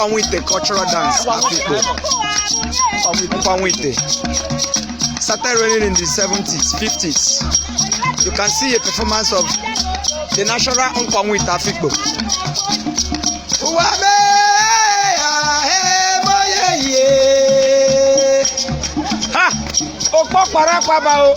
Nkwawite cultural dance Nkwawite started running in the 70s, 50s. You can see a performance of the national Nkwawite Afikpo. Ha! Okpo para pa ba o.